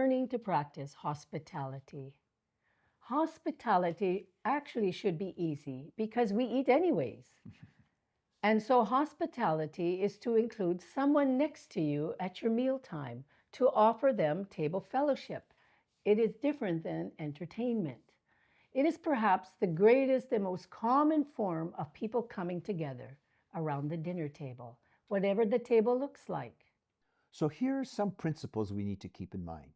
learning to practice hospitality. Hospitality actually should be easy because we eat anyways. And so, hospitality is to include someone next to you at your mealtime to offer them table fellowship. It is different than entertainment. It is perhaps the greatest and most common form of people coming together around the dinner table, whatever the table looks like. So here are some principles we need to keep in mind.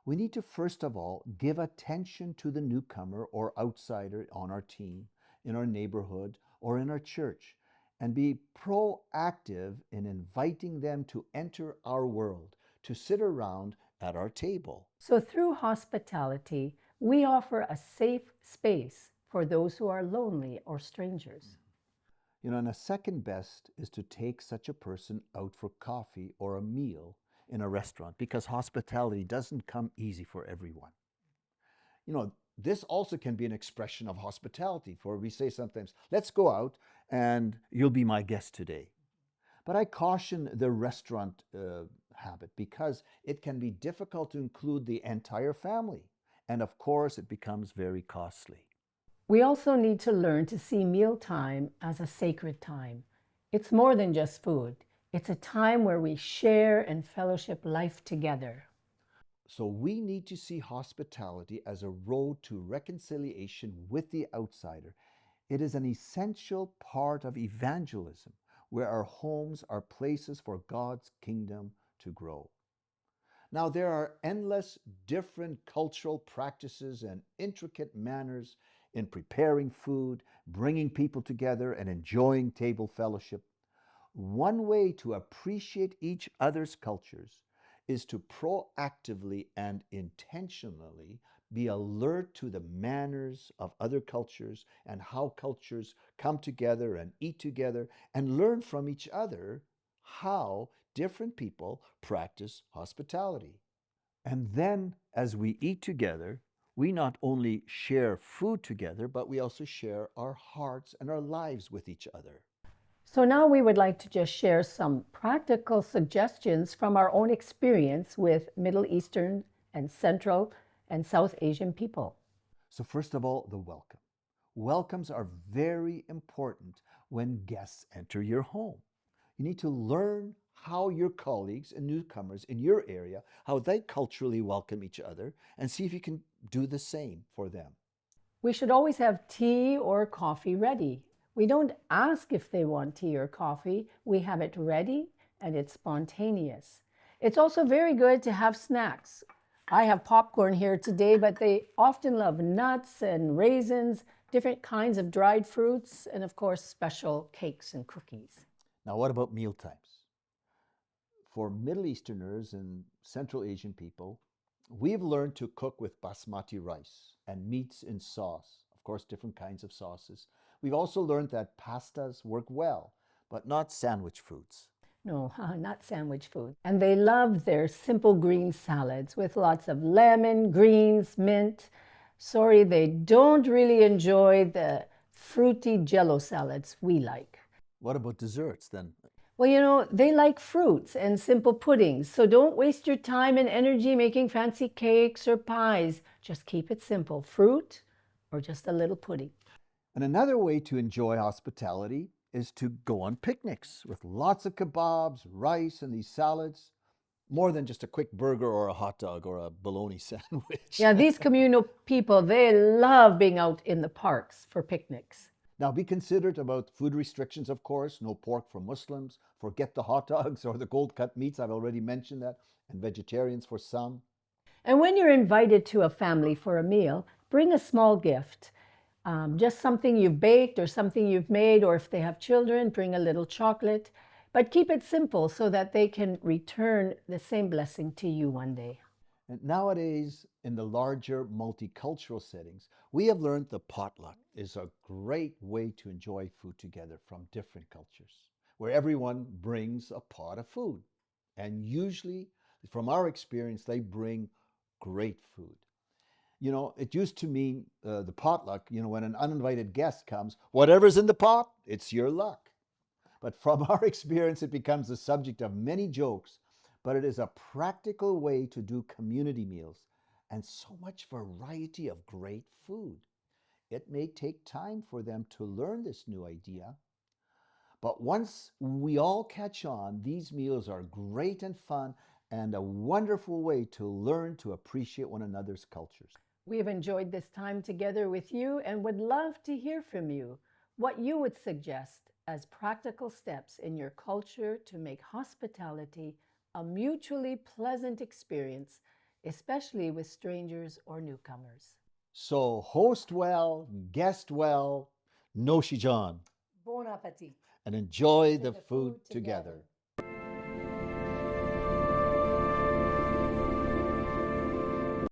We need to first of all give attention to the newcomer or outsider on our team, in our neighborhood, or in our church, and be proactive in inviting them to enter our world, to sit around at our table. So, through hospitality, we offer a safe space for those who are lonely or strangers. And a second best is to take such a person out for coffee or a meal in a restaurant, because hospitality doesn't come easy for everyone. This also can be an expression of hospitality, for we say sometimes, let's go out and you'll be my guest today. But I caution the restaurant habit because it can be difficult to include the entire family. And of course, it becomes very costly. We also need to learn to see mealtime as a sacred time. It's more than just food. It's a time where we share and fellowship life together. So we need to see hospitality as a road to reconciliation with the outsider. It is an essential part of evangelism, where our homes are places for God's kingdom to grow. Now, there are endless different cultural practices and intricate manners in preparing food, bringing people together, and enjoying table fellowship. One way to appreciate each other's cultures is to proactively and intentionally be alert to the manners of other cultures and how cultures come together and eat together, and learn from each other how different people practice hospitality. And then, as we eat together, we not only share food together, but we also share our hearts and our lives with each other. So now we would like to just share some practical suggestions from our own experience with Middle Eastern and Central and South Asian people. So first of all, the welcome. Welcomes are very important when guests enter your home. You need to learn how your colleagues and newcomers in your area, how they culturally welcome each other, and see if you can do the same for them. We should always have tea or coffee ready. We don't ask if they want tea or coffee. We have it ready and it's spontaneous. It's also very good to have snacks. I have popcorn here today, but they often love nuts and raisins, different kinds of dried fruits, and of course, special cakes and cookies. Now, what about meal times? For Middle Easterners and Central Asian people, we've learned to cook with basmati rice and meats in sauce, of course, different kinds of sauces. We've also learned that pastas work well, but not sandwich foods. No, not sandwich food. And they love their simple green salads with lots of lemon, greens, mint. Sorry, they don't really enjoy the fruity jello salads we like. What about desserts then? Well, they like fruits and simple puddings, so don't waste your time and energy making fancy cakes or pies. Just keep it simple, fruit or just a little pudding. And another way to enjoy hospitality is to go on picnics with lots of kebabs, rice, and these salads. More than just a quick burger or a hot dog or a bologna sandwich. Yeah, these communal people, they love being out in the parks for picnics. Now, be considerate about food restrictions, of course. No pork for Muslims. Forget the hot dogs or the cold cut meats. I've already mentioned that. And vegetarians for some. And when you're invited to a family for a meal, bring a small gift. Just something you've baked or something you've made, or if they have children, bring a little chocolate. But keep it simple so that they can return the same blessing to you one day. And nowadays, in the larger multicultural settings, we have learned the potluck is a great way to enjoy food together from different cultures, where everyone brings a pot of food. And usually, from our experience, they bring great food. It used to mean the potluck, when an uninvited guest comes, whatever's in the pot, it's your luck. But from our experience, it becomes the subject of many jokes. but it is a practical way to do community meals and so much variety of great food. It may take time for them to learn this new idea, but once we all catch on, these meals are great and fun and a wonderful way to learn to appreciate one another's cultures. We have enjoyed this time together with you and would love to hear from you what you would suggest as practical steps in your culture to make hospitality a mutually pleasant experience, especially with strangers or newcomers. So host well, guest well, Noshi John, Bon appetit. and enjoy To the food together.